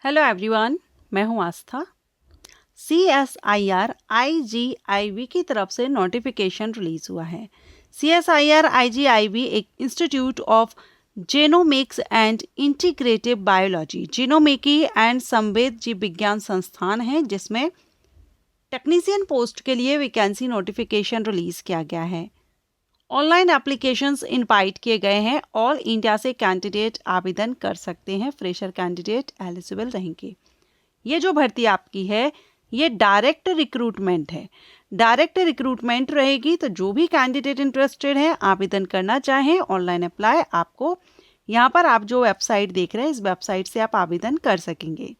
Hello everyone, मैं हूं आस्था। CSIR IGIB की तरफ से नोटिफिकेशन रिलीज हुआ है। CSIR IGIB एक Institute of Genomics and Integrative Biology जीनोमिकी एंड संवेद जीव विज्ञान संस्थान है, जिसमें टेक्नीशियन पोस्ट के लिए वैकेंसी नोटिफिकेशन रिलीज किया गया है। ऑनलाइन एप्लीकेशंस इनवाइट किए गए हैं। ऑल इंडिया से कैंडिडेट आवेदन कर सकते हैं। फ्रेशर कैंडिडेट एलिजिबल रहेंगे। ये जो भर्ती आपकी है ये डायरेक्ट रिक्रूटमेंट है। डायरेक्ट रिक्रूटमेंट रहेगी, तो जो भी कैंडिडेट इंटरेस्टेड है आवेदन करना चाहें, ऑनलाइन अप्लाई आपको यहाँ पर आप जो वेबसाइट देख रहे हैं इस वेबसाइट से आप आवेदन कर सकेंगे।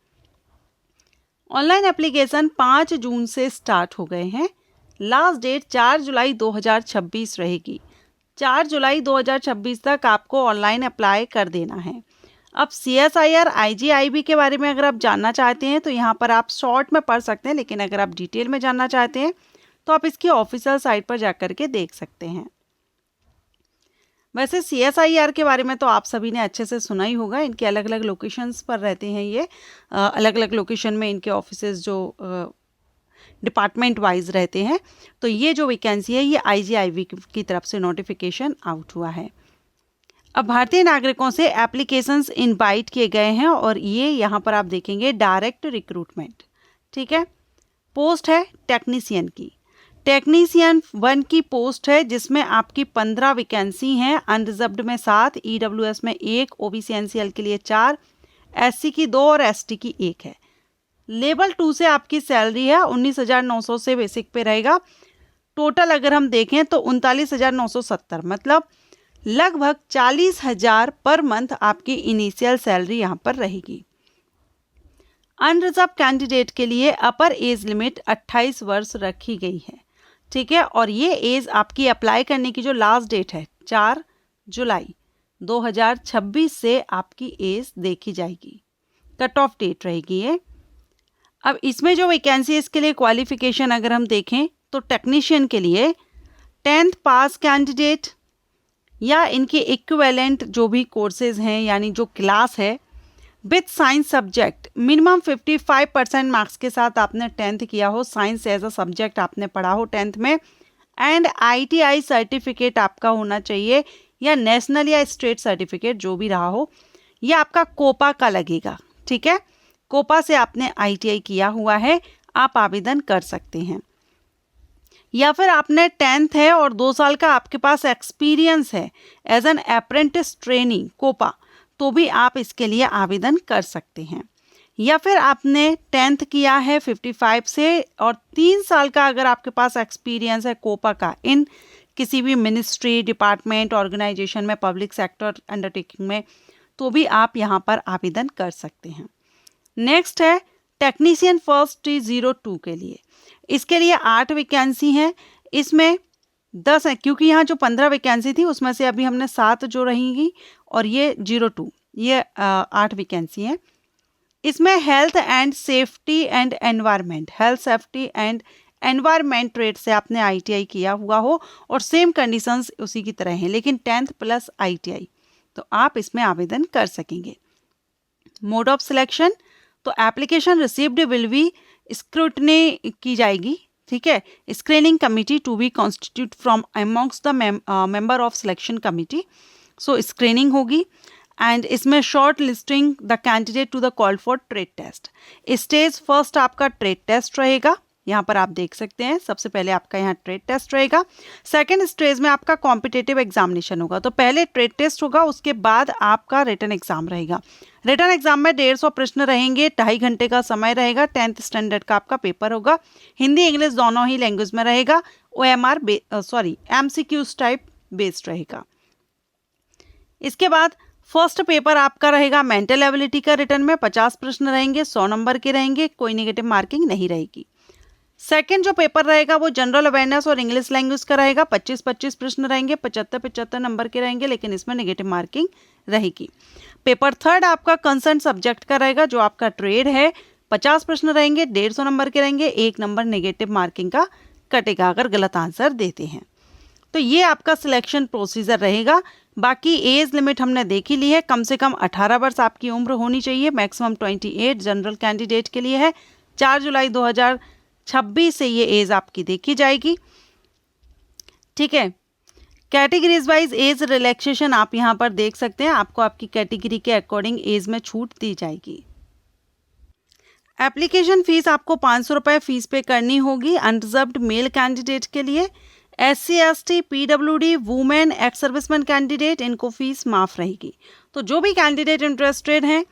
ऑनलाइन एप्लीकेशन 5 जून से स्टार्ट हो गए हैं। लास्ट डेट 4 जुलाई 2026 रहेगी। 4 जुलाई 2026 तक आपको ऑनलाइन अप्लाई कर देना है। अब CSIR IGIB के बारे में अगर आप जानना चाहते हैं तो यहाँ पर आप शॉर्ट में पढ़ सकते हैं, लेकिन अगर आप डिटेल में जानना चाहते हैं तो आप इसकी ऑफिशियल साइट पर जाकर के देख सकते हैं। वैसे CSIR के बारे में तो आप सभी ने अच्छे से सुना ही होगा। इनके अलग अलग लोकेशंस पर रहते हैं। ये अलग अलग लोकेशन में इनके ऑफिसेज जो डिपार्टमेंट वाइज रहते हैं। तो ये जो वैकेंसी है ये IGIB की तरफ से नोटिफिकेशन आउट हुआ है। अब भारतीय नागरिकों से एप्लीकेशंस इनवाइट किए गए हैं और ये यहाँ पर आप देखेंगे डायरेक्ट रिक्रूटमेंट। ठीक है, पोस्ट है टेक्नीशियन की। टेक्नीशियन 1 की पोस्ट है, जिसमें आपकी 15 वैकेंसी हैं। अनरिजर्व्ड में 7, EWS में 1, OBC NCL के लिए 4, SC की 2 और ST की 1 है। लेवल 2 से आपकी सैलरी है 19,900 से बेसिक पे रहेगा। टोटल अगर हम देखें तो 39,970, मतलब लगभग 40,000 पर मंथ आपकी इनिशियल सैलरी यहाँ पर रहेगी। अनरिजर्व कैंडिडेट के लिए अपर एज लिमिट 28 वर्ष रखी गई है। ठीक है, और ये एज आपकी अप्लाई करने की जो लास्ट डेट है 4 जुलाई 2026 से आपकी एज देखी जाएगी। कट ऑफ डेट रहेगी ये। अब इसमें जो वैकेंसी है इसके लिए क्वालिफिकेशन अगर हम देखें तो टेक्नीशियन के लिए 10th पास कैंडिडेट या इनके इक्विवेलेंट जो भी कोर्सेज हैं, यानी जो क्लास है with science subject, minimum 55% marks के साथ आपने 10th किया हो, साइंस एज अ सब्जेक्ट आपने पढ़ा हो 10th में, एंड ITI सर्टिफिकेट आपका होना चाहिए या नेशनल या स्टेट सर्टिफिकेट जो भी रहा हो। ये आपका कोपा का लगेगा। ठीक है, कोपा से आपने ITI किया हुआ है, आप आवेदन कर सकते हैं। या फिर आपने 10th है और 2 साल का आपके पास एक्सपीरियंस है as an apprentice training COPA, तो भी आप इसके लिए आवेदन कर सकते हैं। या फिर आपने 10th किया है 55 से और 3 साल का अगर आपके पास एक्सपीरियंस है कोपा का इन किसी भी मिनिस्ट्री, डिपार्टमेंट, ऑर्गेनाइजेशन में, पब्लिक सेक्टर अंडरटेकिंग में, तो भी आप यहाँ पर आवेदन कर सकते हैं। नेक्स्ट है टेक्नीशियन फर्स्ट T02 के लिए। इसके लिए 8 वैकेंसी हैं। इसमें 10 है क्योंकि यहाँ जो 15 वैकेंसी थी उसमें से अभी हमने 7 जो रहेंगी और ये 02, ये 8 वैकेंसी हैं। इसमें health and safety and environment, health safety and environment trade से आपने ITI किया हुआ हो और सेम कंडीशंस उसी की तरह हैं, लेकिन 10th प्लस ITI, तो आप इसमें आवेदन कर सकेंगे। मोड ऑफ सिलेक्शन, तो application received will be scrutiny की जाएगी। ठीक है, screening committee to be constitute from amongst the member of selection committee. So screening होगी एंड इसमें short listing the candidate to the call for trade test. Stage first आपका trade test रहेगा, यहाँ पर आप देख सकते हैं। सबसे पहले आपका यहाँ ट्रेड टेस्ट रहेगा। सेकंड स्टेज में आपका कॉम्पिटिटिव एग्जामिनेशन होगा। तो पहले ट्रेड टेस्ट होगा, उसके बाद आपका रिटन एग्जाम रहेगा। रिटन एग्जाम में 150 प्रश्न रहेंगे, 2.5 घंटे का समय रहेगा। 10th स्टैंडर्ड का आपका पेपर होगा। हिंदी इंग्लिश दोनों ही लैंग्वेज में रहेगा। MCQs टाइप बेस्ड रहेगा। इसके बाद फर्स्ट पेपर आपका रहेगा मेंटल एबिलिटी का। रिटन में 50 प्रश्न रहेंगे, 100 नंबर के रहेंगे, कोई नेगेटिव मार्किंग नहीं रहेगी। सेकंड जो पेपर रहेगा वो जनरल अवेयरनेस और इंग्लिश लैंग्वेज का रहेगा। 25-25 प्रश्न रहेंगे, 75-75 नंबर के रहेंगे, लेकिन इसमें नेगेटिव मार्किंग रहेगी। पेपर थर्ड आपका कंसर्न सब्जेक्ट का रहेगा, जो आपका ट्रेड है। 50 प्रश्न रहेंगे, 150 नंबर के रहेंगे, 1 नंबर नेगेटिव मार्किंग का कटेगा अगर गलत आंसर देते हैं। तो ये आपका सिलेक्शन प्रोसीजर रहेगा। बाकी एज लिमिट हमने देख ही ली है, कम से कम 18 वर्ष आपकी उम्र होनी चाहिए, मैक्सिमम 28 जनरल कैंडिडेट के लिए है। 4 जुलाई 2026 से ये एज आपकी देखी जाएगी। ठीक है, कैटेगरीज वाइज एज रिलैक्सेशन आप यहाँ पर देख सकते हैं, आपको आपकी कैटेगरी के अकॉर्डिंग एज में छूट दी जाएगी। एप्लीकेशन फीस आपको 500 रुपये फीस पे करनी होगी अनरिजर्व्ड मेल कैंडिडेट के लिए। SC ST PWD women ex serviceman candidate, इनको फीस माफ़ रहेगी। तो जो भी कैंडिडेट इंटरेस्टेड हैं,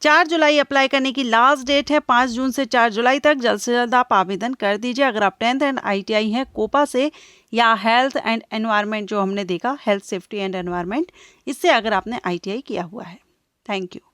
4 जुलाई अप्लाई करने की लास्ट डेट है, 5 जून से 4 जुलाई तक जल्द से जल्द आप आवेदन कर दीजिए। अगर आप 10th एंड ITI हैं कोपा से, या हेल्थ एंड एनवायरनमेंट जो हमने देखा, हेल्थ सेफ्टी एंड एनवायरनमेंट, इससे अगर आपने ITI किया हुआ है। Thank you.